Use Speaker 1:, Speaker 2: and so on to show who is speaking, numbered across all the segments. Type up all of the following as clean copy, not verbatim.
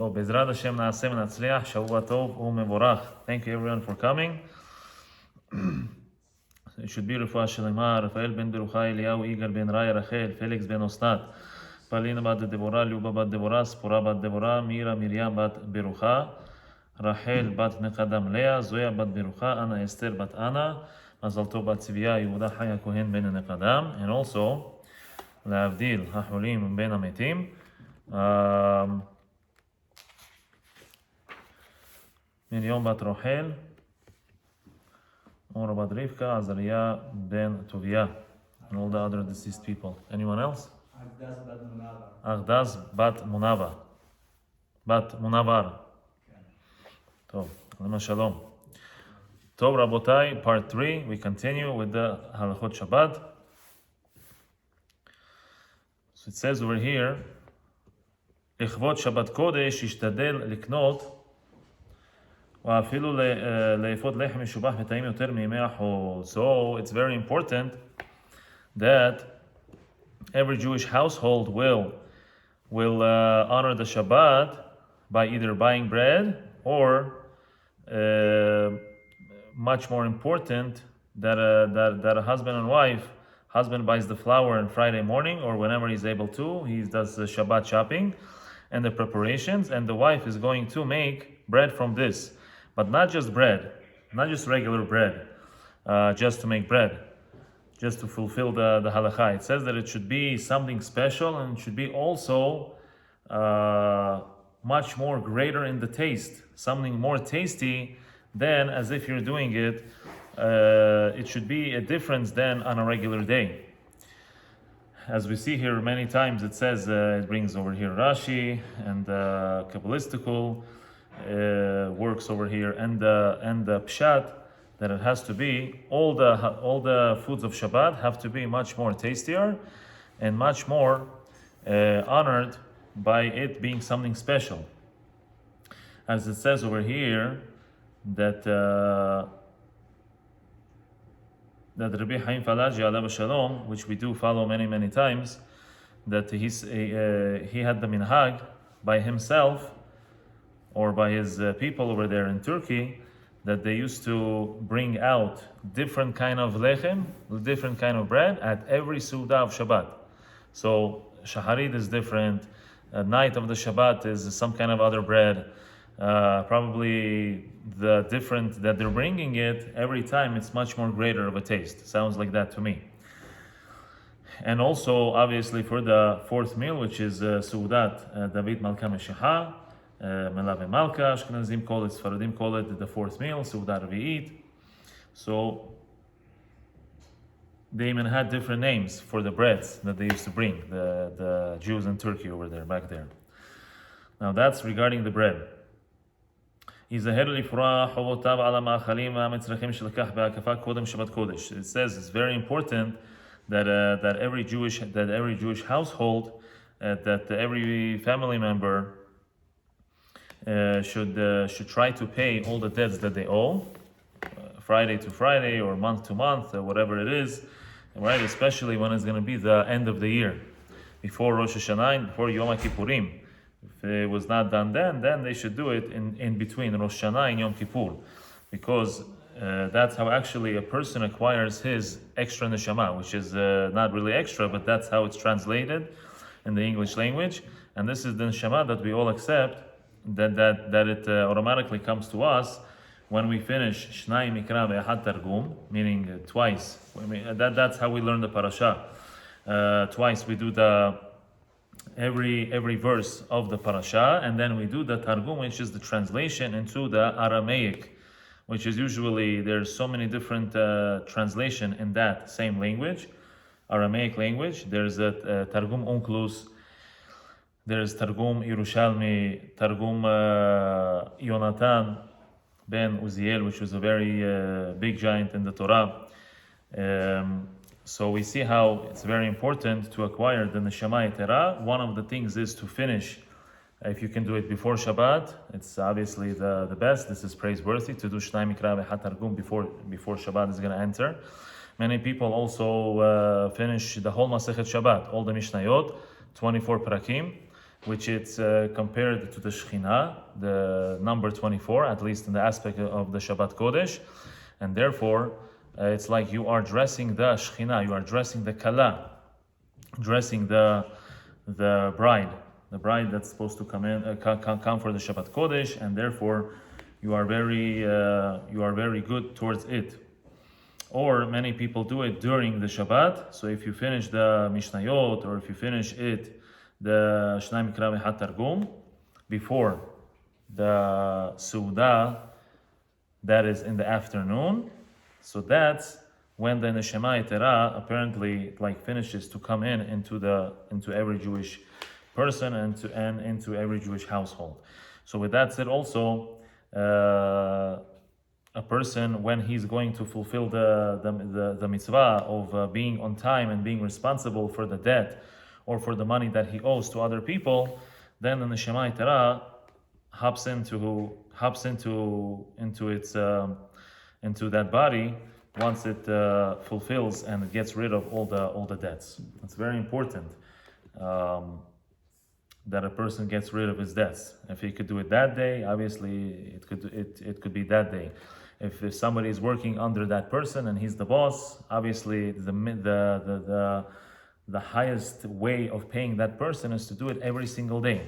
Speaker 1: טוב, בעזרת השם נעשה ונצליח, שבוע טוב ומבורך. Thank you everyone for coming. It should be רפואה שלמה, רפאל בן ברוכה, אליהו יגאל בן ראיה רחל, פליקס בן אסנת, פלינה בת דבורה, ליובה בת דבורה, ספורה בת דבורה, מירה מרים בת ברוכה, רחל בת נקדם לאה, זויה בת ברוכה, אנה אסתר בת אנה, מזל טוב בת צביה, יהודה חי הכהן בן נקדם, and also להבדיל החולים בין המתים. מרים בת רוחל, Mora bat Rivka, Azariah ben Tovia, and all the other deceased people. Anyone else? Aghdaz bat Munava. Bat Munavar. Tov, Alema Shalom. Tov Rabotai, part 3. We continue with the Halachot Shabbat. So it says over here, לכבוד שבת קודש ישתדל לקנות ואפילו לאפות לחם משובח וטעים יותר מימי החול. So it's very important that every Jewish household will honor the Shabbat by either buying bread or much more important that a husband and wife, husband buys the flour on Friday morning or whenever he's able to, he does the Shabbat shopping and the preparations, and the wife is going to make bread from this. But not just bread, not just regular bread, just to make bread, just to fulfill the halakha. It says that it should be something special and it should be also much more greater in the taste, something more tasty than as if you're doing it. It should be a difference than on a regular day. As we see here many times, it says, it brings over here Rashi and Kabbalistical works over here, and the pshat that it has to be all the foods of Shabbat have to be much more tastier and much more honored by it being something special. As it says over here that Rabbi Haim Falaji alav shalom, which we do follow many times, that he had the minhag by himself or by his people over there in Turkey, that they used to bring out different kind of lechem, different kind of bread at every Suda of Shabbat. So Shaharit is different, night of the Shabbat is some kind of other bread. Probably the different that they're bringing it every time, it's much more greater of a taste. Sounds like that to me. And also, obviously, for the fourth meal, which is Sudat David Malka Meshicha, Melave Malka, Ashkenazim call it, Sfaradim call it the fourth meal, Sudat Revi'it. So they even had different names for the breads that they used to bring, the Jews in Turkey over there, back there. Now that's regarding the bread. It says it's very important that every Jewish household, that every family member should try to pay all the debts that they owe, Friday to Friday or month to month, or whatever it is, right? Especially when it's going to be the end of the year, before Rosh Hashanah, before Yom Kippurim. If it was not done then they should do it in between Rosh Hashanah and Yom Kippur, because that's how actually a person acquires his extra neshama, which is not really extra, but that's how it's translated in the English language. And this is the neshama that we all accept, that it automatically comes to us when we finish Shnai Mikra ve'Ahad Targum, meaning twice. That's how we learn the parasha. Twice we do every verse of the parasha, and then we do the targum, which is the translation into the Aramaic, which is usually, there's so many different translation in that same language, Aramaic language. There's a targum onklus, there's targum Yerushalmi, targum Yonatan ben Uziel, which was a very big giant in the Torah. So we see how it's very important to acquire the Neshama Yetera. One of the things is to finish, if you can do it before Shabbat, it's obviously the best. This is praiseworthy, to do Shnai Mikra ve'Ahad Targum before Shabbat is going to enter. Many people also finish the whole Masechet Shabbat, all the Mishnayot, 24 Parakim, which it's compared to the Shekhinah, the number 24, at least in the aspect of the Shabbat Kodesh, and therefore it's like you are dressing the Shekhinah, you are dressing the Kala, dressing the bride that's supposed to come for the Shabbat Kodesh, and therefore you are very good towards it. Or many people do it during the Shabbat. So if you finish the Mishnayot, or if you finish it, the Shnai Mikra V'Hat Targum, before the Suda, that is in the afternoon. So that's when the Neshama Yetera apparently finishes to come into every Jewish person and into every Jewish household. So with that said, also a person, when he's going to fulfill the mitzvah of being on time and being responsible for the debt or for the money that he owes to other people, then the Neshama Yetera hops into that body once it fulfills and it gets rid of all the debts. It's very important that a person gets rid of his debts. If he could do it that day, obviously it could be that day. If somebody is working under that person and he's the boss, obviously the highest way of paying that person is to do it every single day.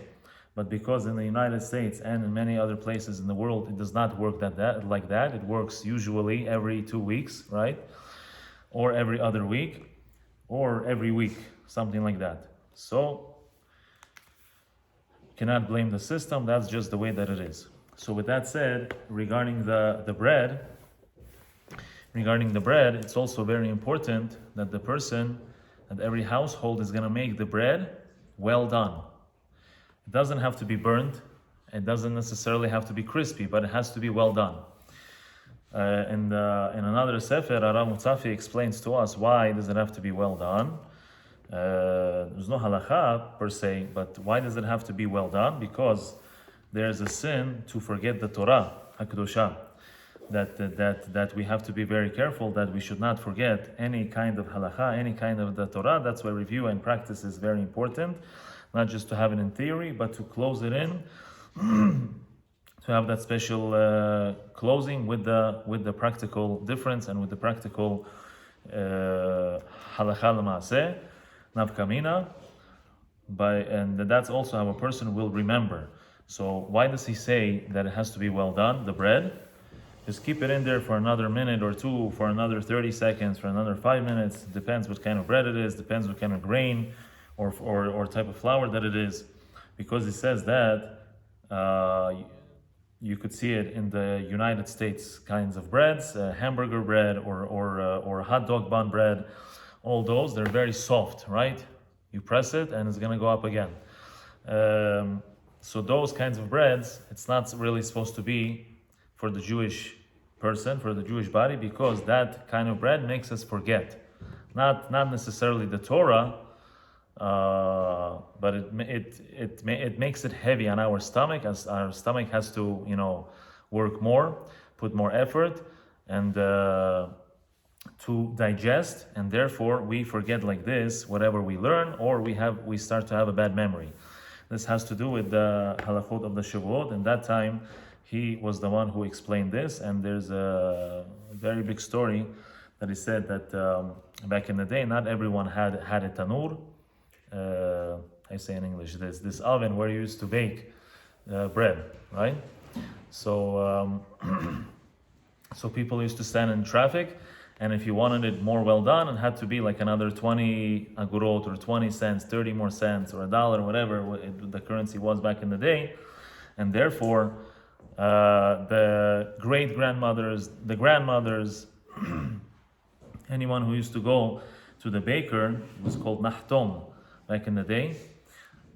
Speaker 1: But because in the United States and in many other places in the world, it does not work like that. It works usually every 2 weeks, right? Or every other week, or every week, something like that. So, cannot blame the system. That's just the way that it is. So with that said, regarding the bread, it's also very important that that every household is going to make the bread well done. It doesn't have to be burnt. It doesn't necessarily have to be crispy, but it has to be well done. In another sefer, Arav Mutzafi explains to us why does it have to be well done. There's no halacha per se, but why does it have to be well done? Because there's a sin to forget the Torah HaKadosha, that we have to be very careful that we should not forget any kind of halacha, any kind of the Torah. That's why review and practice is very important, not just to have it in theory, but to close it in, to have that special closing with the practical difference and with the practical halacha l'maaseh, nafkamina, and that's also how a person will remember. So why does he say that it has to be well done, the bread? Just keep it in there for another minute or two, for another 30 seconds, for another 5 minutes. Depends what kind of bread it is, depends what kind of grain or type of flour that it is. Because he says that you could see it in the United States kinds of breads, hamburger bread or hot dog bun bread. All those, they're very soft, right? You press it and it's going to go up again. So those kinds of breads, it's not really supposed to be for the Jewish person, for the Jewish body, because that kind of bread makes us forget. Not necessarily the Torah, but it makes it heavy on our stomach, as our stomach has to work more, put more effort, and to digest, and therefore we forget like this whatever we learn, or we start to have a bad memory. This has to do with the Halachot of the Shavuot, and that time he was the one who explained this, and there's a very big story that he said that back in the day, not everyone had a tanur. I say in English, this oven where you used to bake bread, right? So so people used to stand in traffic, and if you wanted it more well done, it had to be like another 20 agurot or 20 cents, 30 more cents, or $1, whatever the currency was back in the day. And therefore, the great-grandmothers, the grandmothers, anyone who used to go to the baker, was called nahtom back in the day.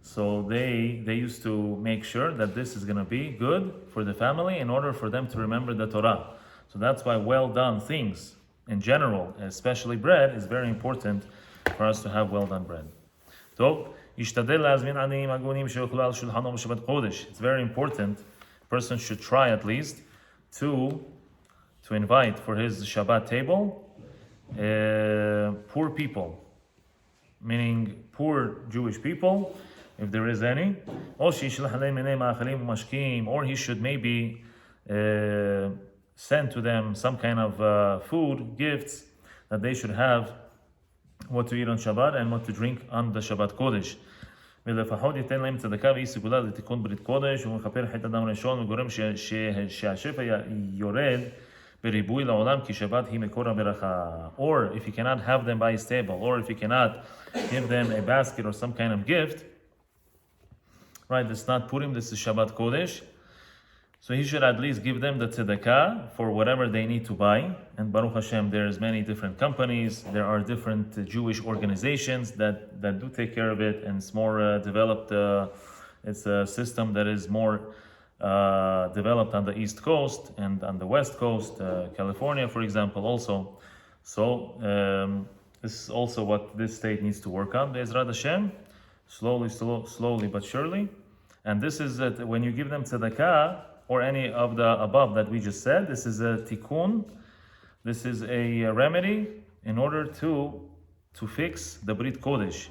Speaker 1: So they used to make sure that this is going to be good for the family in order for them to remember the Torah. So that's why well-done things in general, especially bread, is very important for us to have well-done bread. So, it's very important. A person should try at least to invite for his Shabbat table poor people, meaning poor Jewish people if there is any. Or he should maybe send to them some kind of food, gifts, that they should have what to eat on Shabbat and what to drink on the Shabbat Kodesh. ולפחות ייתן להם צדקה ואי סגולה לתיקון ברית קודש ומכפר חטא אדם ראשון וגורם שהשפע יורד בריבוי לעולם כי שבת היא מקור הברכה. Or if you cannot have them by his table, or if you cannot give them a basket or some kind of gift, right, it's not Purim, this is Shabbat Kodesh, so he should at least give them the tzedakah for whatever they need to buy. And Baruch Hashem, there's many different companies, there are different Jewish organizations that do take care of it, and it's more developed. It's a system that is more developed on the East Coast and on the West Coast, California, for example, also. So this is also what this state needs to work on, Be'ezrat Hashem, slowly but surely. And this is that when you give them tzedakah, or any of the above that we just said, this is a tikkun, this is a remedy in order to fix the Brit Kodesh,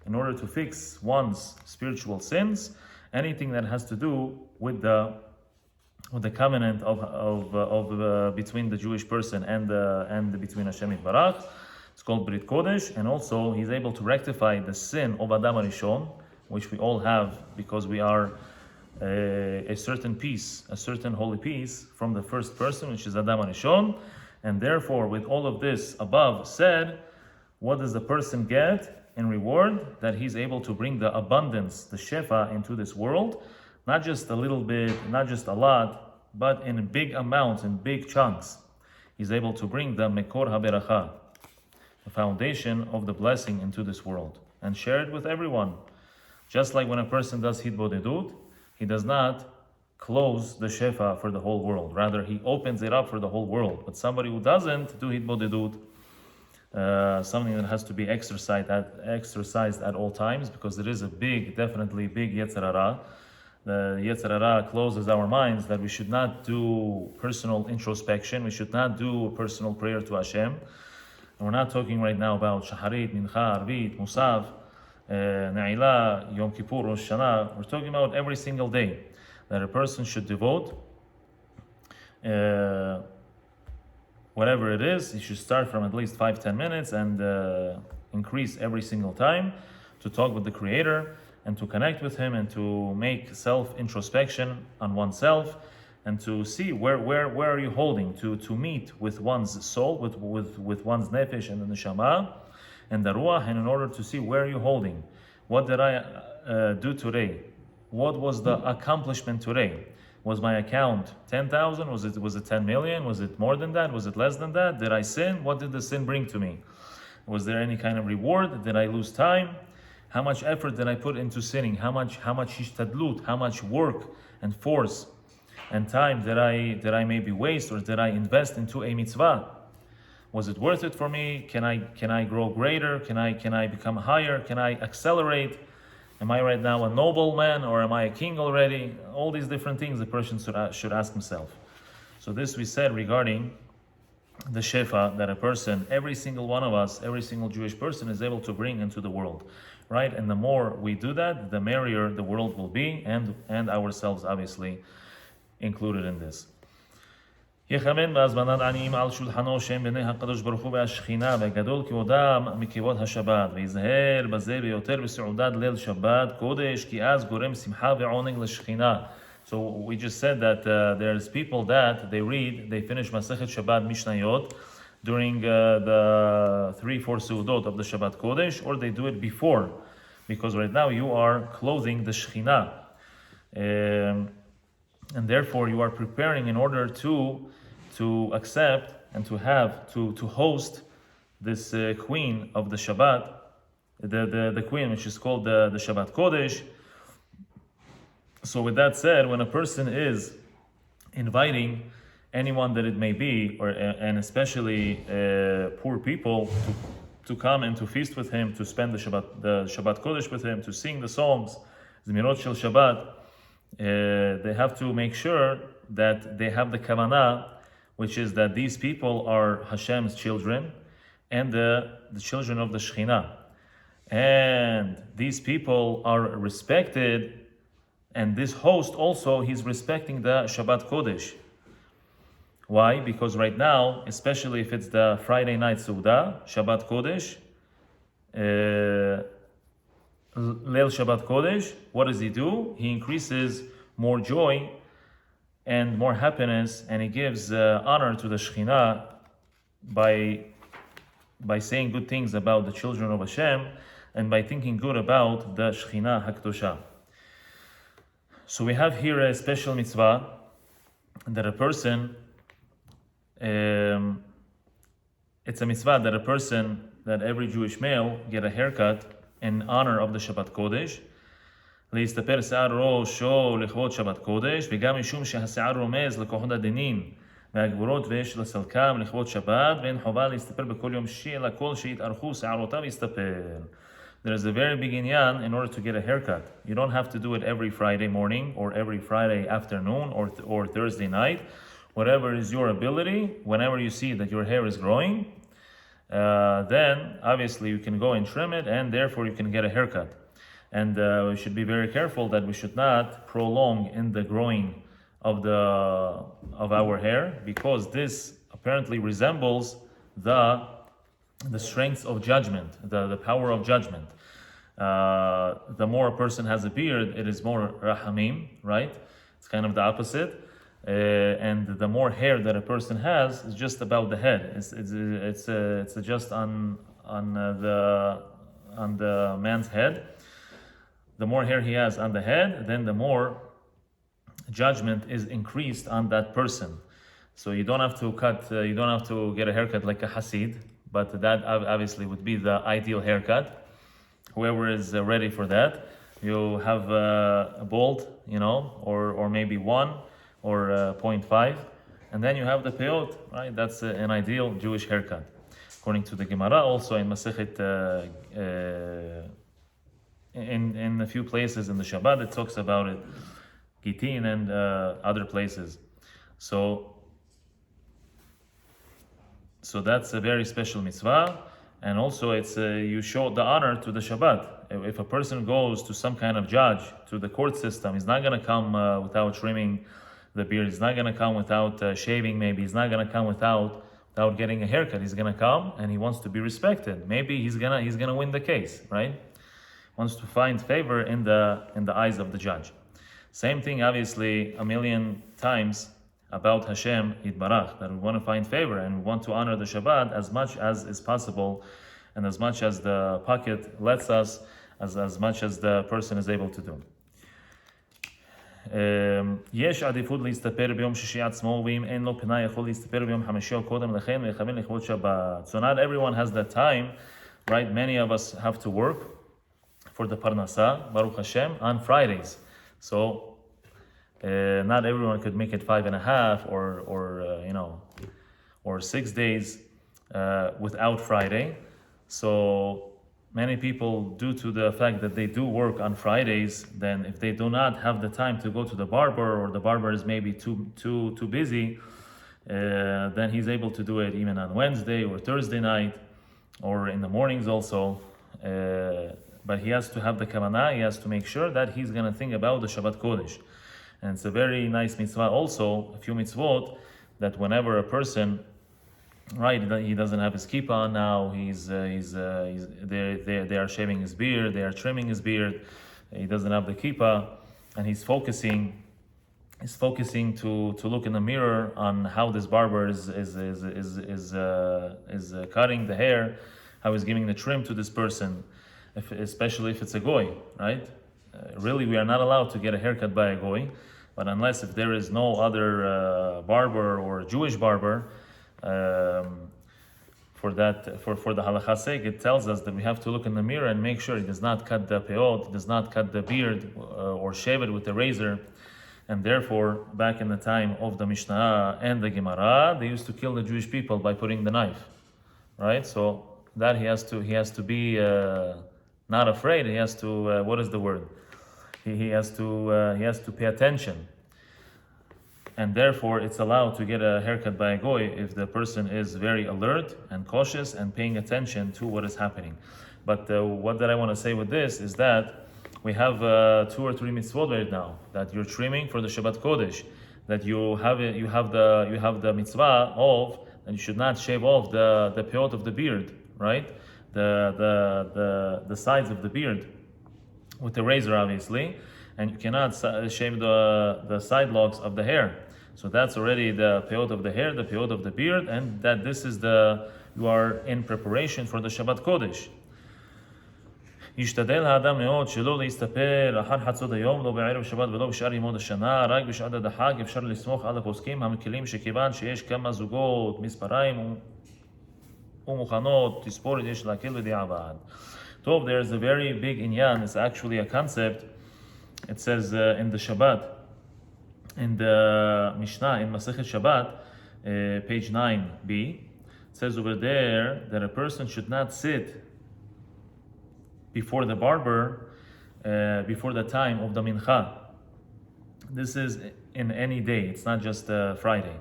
Speaker 1: in order to fix one's spiritual sins, anything that has to do with the covenant of between the Jewish person and between Hashem Yitbarach. It's called Brit Kodesh, and also he's able to rectify the sin of Adam HaRishon, which we all have because we are a certain piece, a certain holy piece from the first person, which is Adam HaRishon. And therefore, with all of this above said, what does the person get in reward? That he's able to bring the abundance, the shefa, into this world, not just a little bit, not just a lot, but in big amounts, in big chunks. He's able to bring the mekor haberacha, the foundation of the blessing, into this world and share it with everyone. Just like when a person does hitbodedut, he does not close the shefa for the whole world. Rather, he opens it up for the whole world. But somebody who doesn't do hitbodedut, something that has to be exercised at all times, because it is a definitely big Yetzer Hara. The Yetzer Hara closes our minds that we should not do personal introspection, we should not do a personal prayer to Hashem. And we're not talking right now about Shaharit, Mincha, Arvit, Musaf, Ne'ilah, Yom Kippur, Rosh Hashanah. We're talking about every single day that a person should devote whatever it is. He should start from at least 5-10 minutes and increase every single time to talk with the Creator and to connect with Him and to make self-introspection on oneself and to see where are you holding, to meet with one's soul, with one's nefesh and the neshama and the ruach, and in order to see where are you holding. What did I do today? What was the accomplishment today? Was my account 10,000? Was it 10 million? Was it more than that? Was it less than that? Did I sin? What did the sin bring to me? Was there any kind of reward? Did I lose time? How much effort did I put into sinning? How much ishtadlut, how much work and force and time did I maybe waste, or did I invest into a mitzvah? Was it worth it for me? Can I grow greater? Can I become higher? Can I accelerate? Am I right now a nobleman, or am I a king already? All these different things the person should ask himself. So this we said regarding the shefa that a person, every single one of us, every single Jewish person is able to bring into the world, right? And the more we do that, the merrier the world will be, and ourselves obviously included in this. יכוון בהזמנת עניים על שולחנו שהם בני הקדוש ברוך הוא והשכינה והגדול כבודם מכבוד השבת ויזהר בזה ביותר בסעודת ליל שבת קודש כי אז גורם שמחה ועונג לשכינה. So we just said that there's people that they finish Masechet Shabbat Mishnayot during the 3-4 Seudot of the Shabbat Kodesh, or they do it before, because right now you are clothing the Shekhinah. And therefore you are preparing in order to accept and to host this queen of the Shabbat, the queen which is called the Shabbat Kodesh. So with that said, when a person is inviting anyone that it may be, and especially poor people, to come and to feast with him, to spend the Shabbat Kodesh with him, to sing the songs, Zmirot Shel Shabbat, they have to make sure that they have the kavanah, which is that these people are Hashem's children and the children of the Shekhinah. And these people are respected, and this host also, he's respecting the Shabbat Kodesh. Why? Because right now, especially if it's the Friday night Suda, Shabbat Kodesh, Leil Shabbat Kodesh, what does he do? He increases more joy and more happiness, and he gives honor to the Shekhinah by saying good things about the children of Hashem and by thinking good about the Shekhinah HaKdosha. So we have here a special mitzvah that a person, it's a mitzvah that that every Jewish male get a haircut in honor of the Shabbat Kodesh. להסתפר שיער ראשו לכבוד שבת קודש, וגם משום שהשיער רומז לכוחות הדinin והגבורות ויש לסלקם לכבוד שבת, ואין חובה להסתפר בכל יום שישי אלא כל שיתארכו שערותיו יסתפר. There is a very big inyan in order to get a haircut. You don't have to do it every Friday morning or every Friday afternoon or Thursday night. Whatever is your ability, whenever you see that your hair is growing, then obviously you can go and trim it, and therefore you can get a haircut. And we should be very careful that we should not prolong in the growing of our hair, because this apparently resembles the strength of judgment, the power of judgment. The more a person has a beard, it is more rahamim, right? It's kind of the opposite. And the more hair that a person has is just about the head. It's just on the man's head. The more hair he has on the head, then the more judgment is increased on that person. So you don't have to get a haircut like a Hasid, but that obviously would be the ideal haircut. Whoever is ready for that, you have a bald, or maybe 1 or 0.5, and then you have the peot, right? That's an ideal Jewish haircut. According to the Gemara, also in Masechet, in a few places in the Shabbat, it talks about it, Gitin and other places. So that's a very special mitzvah, and also it's you show the honor to the Shabbat. If a person goes to some kind of judge, to the court system, he's not going to come without trimming the beard. He's not going to come without shaving. Maybe he's not going to come without getting a haircut. He's going to come and he wants to be respected. Maybe he's gonna win the case, right? Wants to find favor in the eyes of the judge. Same thing, obviously, a million times about Hashem Yitbarach, that we want to find favor and we want to honor the Shabbat as much as is possible, and as much as the pocket lets us, as much as the person is able to do. יש עדיפות להסתפר ביום שישי עצמו, ואם אין לו פנאי יכול להסתפר ביום חמישי או קודם לכן ויכוון לכבוד שבת. So not everyone has that time, right? Many of us have to work for the parnasa, Baruch Hashem, on Fridays. So not everyone could make it 5.5 or 6 days without Friday. So many people, due to the fact that they do work on Fridays, then if they do not have the time to go to the barber, or the barber is maybe too busy, then he's able to do it even on Wednesday or Thursday night, or in the mornings also. But he has to have the kavanah, he has to make sure that he's going to think about the Shabbat Kodesh. And it's a very nice mitzvah also, a few mitzvot, that whenever a person, right, he doesn't have his kippah on now, they are shaving his beard, they are trimming his beard, he doesn't have the kippah, and he's focusing to look in the mirror on how this barber is cutting the hair, how he's giving the trim to this person, especially if it's a goy, right? Really, we are not allowed to get a haircut by a goy, but unless if there is no other barber or Jewish barber, for the halakha sake, it tells us that we have to look in the mirror and make sure he does not cut the peot, does not cut the beard or shave it with the razor. And therefore, back in the time of the Mishnah and the Gemara, they used to kill the Jewish people by putting the knife, right? So that he has to be not afraid. He has to what is the word? He has to pay attention. And therefore, it's allowed to get a haircut by a goy if the person is very alert and cautious and paying attention to what is happening. But what that I want to say with this is that we have 2 or 3 mitzvot right now that you're trimming for the Shabbat Kodesh, that you have the mitzvah of, and you should not shave off the peot of the beard, right? The sides of the beard with the razor, obviously, and you cannot shave the side locks of the hair. So that's already the peot of the hair, the peot of the beard, and that this is you are in preparation for the Shabbat Kodesh. ישתדל האדם מאוד שלא להסתפר אחר חצות היום, לא בערב שבת ולא בשאר ימות השנה, רק בשעת הדחק אפשר לסמוך על הפוסקים המקלים שכיוון שיש כמה זוגות, מספריים ומוכנות, תספורת יש להקל בדיעבד. טוב, there's a very big inyan, it's actually a concept. It says in the Shabbat, in the Mishnah, in Masechet Shabbat, page 9b, it says over there that a person should not sit before the barber before the time of the mincha. This is in any day, it's not just Friday.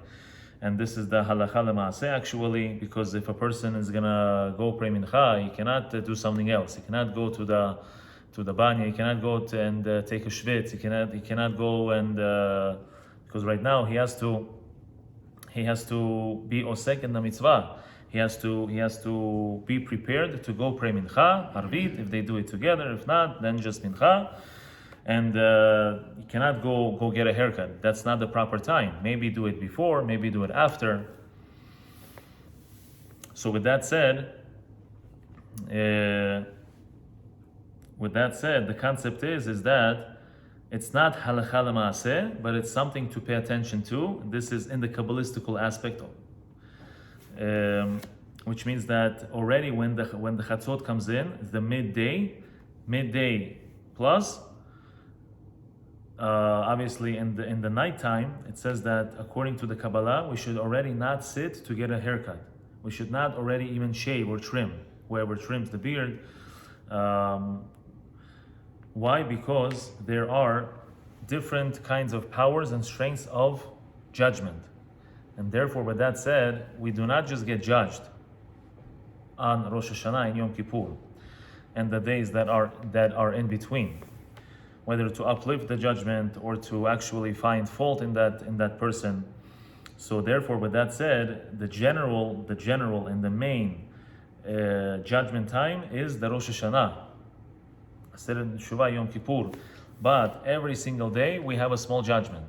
Speaker 1: And this is the halacha lema'aseh actually, because if a person is gonna go pray mincha, he cannot do something else. He cannot go to the banya, he cannot go and take a shvitz, he cannot go and because right now he has to be osek in the mitzvah. He has to be prepared to go pray mincha, arvit, if they do it together. If not, then just mincha. And you cannot go get a haircut. That's not the proper time. Maybe do it before, maybe do it after. So with that said, the concept is that it's not halacha lema'aseh, but it's something to pay attention to. This is in the Kabbalistical aspect of which means that already when the chatzot comes in, the midday plus, obviously in the nighttime, it says that according to the Kabbalah, we should already not sit to get a haircut. We should not already even shave or trim, whoever trims the beard. Why? Because there are different kinds of powers and strengths of judgment. And therefore, with that said, we do not just get judged on Rosh Hashanah and Yom Kippur and the days that are in between, whether to uplift the judgment or to actually find fault in that person. So therefore, with that said, the general and the main judgment time is the Rosh Hashanah, Shuvah Yom Kippur. But every single day we have a small judgment.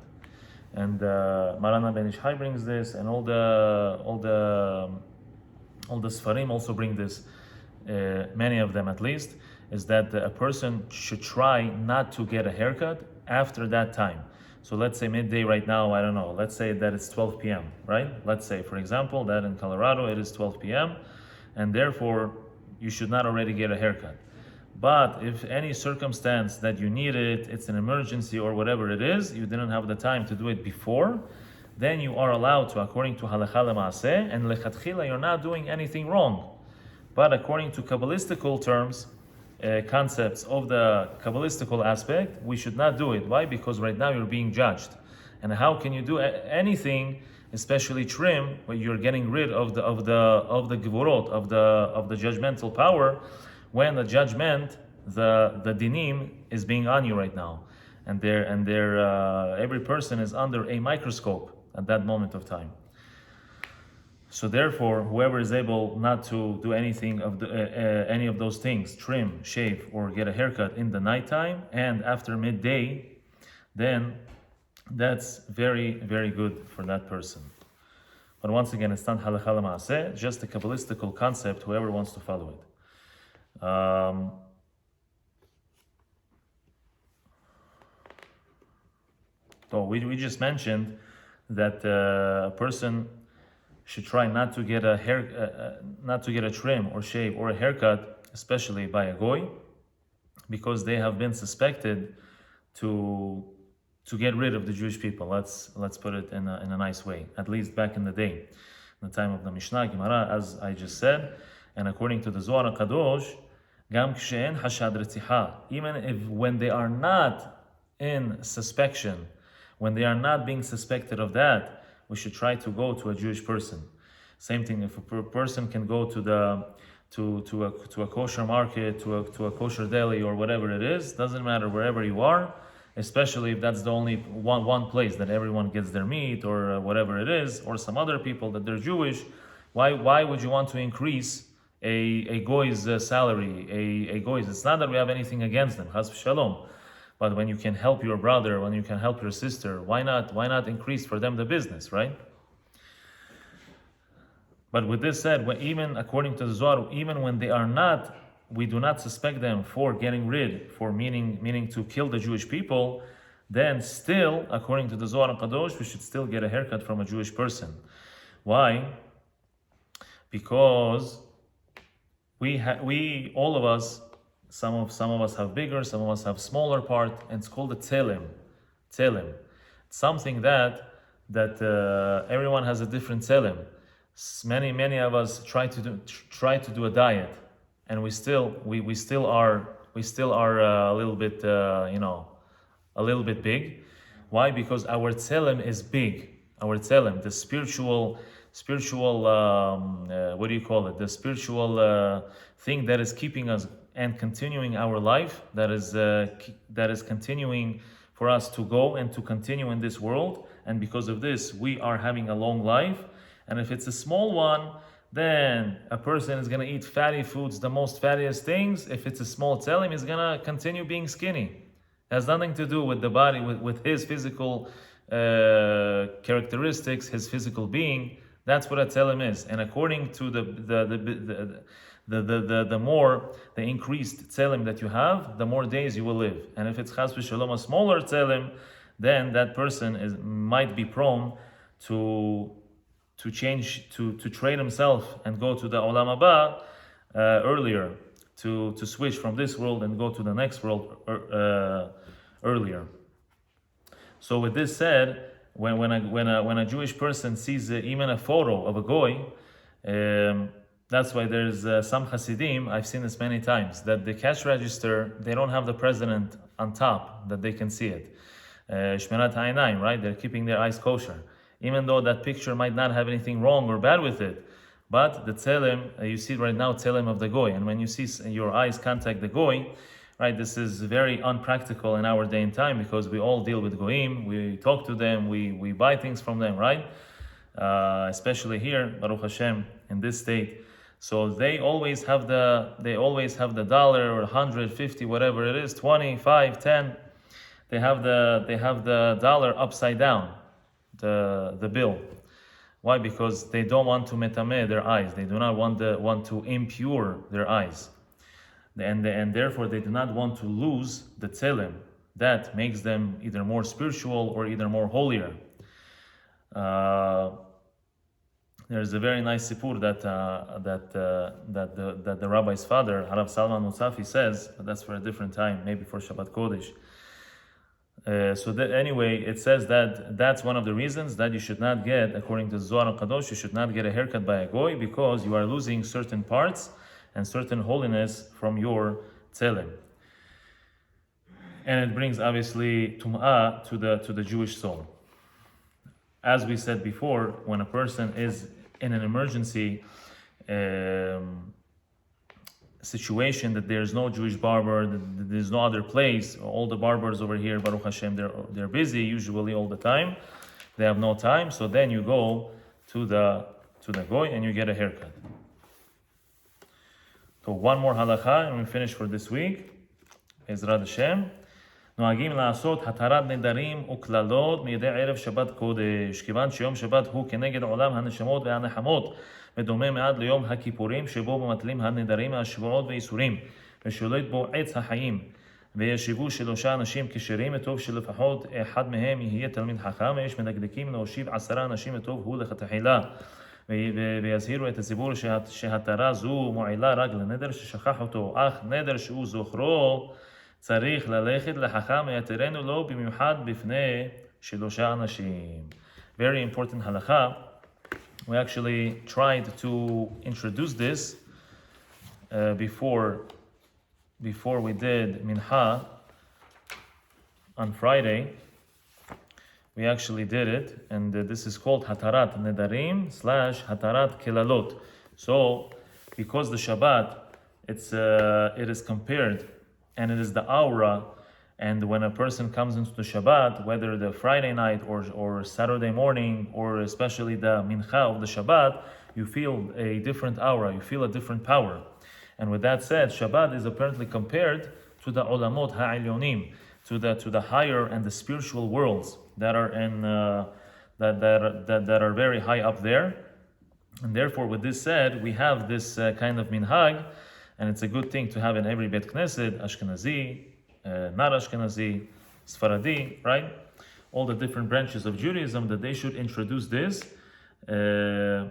Speaker 1: And Marana Ben Ishai brings this, and all the Sfarim also bring this. Many of them, at least, is that a person should try not to get a haircut after that time. So let's say midday right now. I don't know. Let's say that it's 12 p.m. Right? Let's say, for example, that in Colorado it is 12 p.m. and therefore you should not already get a haircut. But if any circumstance that you need it, it's an emergency or whatever it is, you didn't have the time to do it before, then you are allowed to, according to halacha lema'aseh, and lechatchila, you're not doing anything wrong. But according to Kabbalistical terms, concepts of the Kabbalistical aspect, we should not do it. Why? Because right now you're being judged. And how can you do anything, especially trim, where you're getting rid of the gevurot, of the judgmental power, when the judgment, the dinim is being on you right now, and every person is under a microscope at that moment of time. So therefore, whoever is able not to do anything of any of those things, trim, shave, or get a haircut in the nighttime and after midday, then that's very, very good for that person. But once again, it's not halacha lema'aseh, just a Kabbalistical concept, whoever wants to follow it. So we just mentioned that a person should try not to get a trim or shave or a haircut, especially by a goy, because they have been suspected to get rid of the Jewish people. Let's put it in a nice way. At least back in the day, in the time of the Mishnah, Gemara, as I just said, and according to the Zohar Kadosh, Gam kshe'en hashad retzicha, even if when they are not in suspicion, when they are not being suspected of that, we should try to go to a Jewish person. Same thing, if a person can go to to a kosher market, to a kosher deli, or whatever it is. Doesn't matter, wherever you are, especially if that's the only one place that everyone gets their meat, or whatever it is, or some other people that they're Jewish. Why would you want to increase a goy's salary? A goy's. It's not that we have anything against them, chas v'shalom. But when you can help your brother, when you can help your sister, why not increase for them the business, right? But with this said, even according to the Zohar, even when they are not, we do not suspect them for getting rid, for meaning to kill the Jewish people, then still, according to the Zohar and Kadosh, we should still get a haircut from a Jewish person. Why? Because we all of us, some of us have bigger, some of us have smaller part, and it's called a tzelem. Tzelem. Something that everyone has a different tzelem. Many of us try to do a diet, and we still are a little bit a little bit big. Why? Because our tzelem is big. Our tzelem, the spiritual what do you call it? The spiritual thing that is keeping us and continuing our life, that is continuing for us to go and to continue in this world. And because of this, we are having a long life. And if it's a small one, then a person is going to eat fatty foods, the most fattiest things. If it's a small tzelem, he's going to continue being skinny. It has nothing to do with the body, with his physical characteristics, his physical being. That's what a tzelem is. And according to the more, the increased tzelem that you have, the more days you will live. And if it's chas v'shalom a smaller tzelem, then that person might be prone to trade himself and go to the olam haba earlier, to switch from this world and go to the next world earlier. So with this said, when a Jewish person sees even a photo of a goy, that's why there's some Hasidim, I've seen this many times, that the cash register, they don't have the president on top, that they can see it. Shmirat ha'einayim, right? They're keeping their eyes kosher. Even though that picture might not have anything wrong or bad with it. But the tzelem, you see right now, tzelem of the goy. And when you see your eyes contact the goy, right, this is very unpractical in our day and time, because we all deal with goyim, we talk to them, we buy things from them, right? Especially here, Baruch Hashem, in this state. So they always have the dollar or 150, whatever it is, 25, 10. They have the dollar upside down, the bill. Why? Because they don't want to metameh their eyes. They do not want to impure their eyes, and therefore they do not want to lose the tzelem that makes them either more spiritual or either more holier. There's a very nice sipur that the rabbi's father, Harav Salman Musafi, says, but that's for a different time, maybe for Shabbat Kodesh. Anyway, it says that's one of the reasons that you should not get, according to Zohar and Kadosh, you should not get a haircut by a goy, because you are losing certain parts and certain holiness from your tzelem. And it brings obviously tum'ah to the Jewish soul. As we said before, when a person is in an emergency situation, that there's no Jewish barber, that there's no other place, all the barbers over here, Baruch Hashem, they're busy usually all the time, they have no time, so then you go to the goy and you get a haircut. So one more halakha and we finish for this week, Ezrat Hashem. נוהגים לעשות התרת נדרים וקללות מידי ערב שבת קודש, כיוון שיום שבת הוא כנגד עולם הנשמות והנחמות, ודומה מעט ליום הכיפורים, שבו במטלים הנדרים מהשבועות ואיסורים, ושולט בו עץ החיים, וישיבו 3 אנשים כשרים, וטוב שלפחות אחד מהם יהיה תלמיד חכם, ויש מדקדקים להושיב 10 אנשים, וטוב הוא לכתחילה, ויזהירו את הציבור שהתרה זו מועילה רק לנדר ששכח אותו, אך נדר שהוא זוכרו, צריך ללכת לחכם ויתרנו לו במיוחד בפני 3 אנשים. Very important halakha. We actually tried to introduce this before we did minha on Friday. We actually did it, and this is called hatarat nedarim / hatarat kelalot. So because the Shabbat, it is compared, and it is the aura. And when a person comes into the Shabbat, whether the Friday night or Saturday morning, or especially the mincha of the Shabbat, you feel a different aura, you feel a different power. And with that said, Shabbat is apparently compared to the olamot ha'ilyonim, to the higher and the spiritual worlds that are in that are very high up there. And therefore, with this said, we have this kind of minhag, and it's a good thing to have in every Bet Knesset, Ashkenazi, not Ashkenazi, Sfaradi, right? All the different branches of Judaism, that they should introduce this to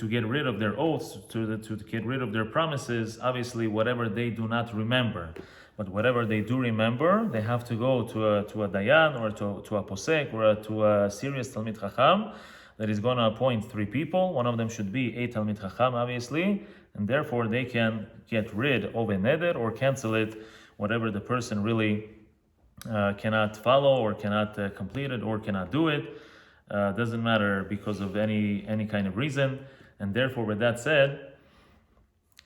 Speaker 1: get rid of their oaths, to get rid of their promises. Obviously, whatever they do not remember, but whatever they do remember, they have to go to a dayan, or to a posek, or to a serious Talmid Chacham that is going to appoint 3 people. One of them should be a Talmid Chacham, obviously, and therefore they can get rid of a neder or cancel it, whatever the person really cannot follow, or cannot complete it, or cannot do it. Doesn't matter, because of any kind of reason. And therefore, with that said,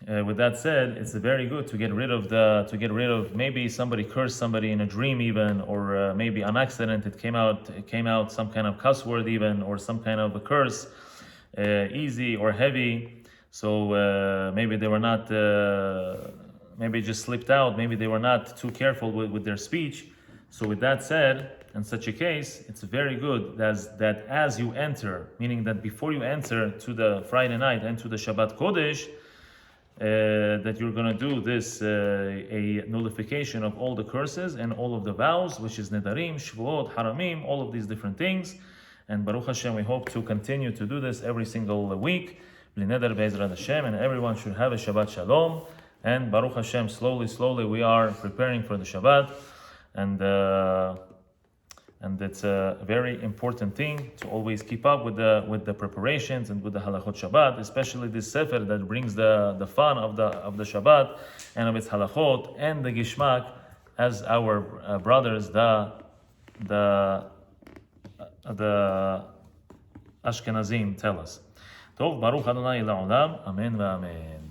Speaker 1: it's very good to get rid of maybe somebody cursed somebody in a dream, even, or maybe on accident it came out some kind of cuss word, even, or some kind of a curse, easy or heavy. So maybe they were not, maybe it just slipped out. Maybe they were not too careful with their speech. So with that said, in such a case, it's very good that as you enter, meaning that before you enter to the Friday night and to the Shabbat Kodesh, that you're going to do this, a nullification of all the curses and all of the vows, which is Nedarim, Shvuot, Haramim, all of these different things. And Baruch Hashem, we hope to continue to do this every single week. B'neder Be'ezrat Hashem, and everyone should have a Shabbat Shalom. And Baruch Hashem, slowly we are preparing for the Shabbat. And it's a very important thing to always keep up with the preparations and with the Halachot Shabbat, especially this sefer that brings the fun of the Shabbat and of its Halachot and the Gishmak, as our brothers, the Ashkenazim, tell us. Tov, Baruch Adonai La'olam, Amen v'Amen.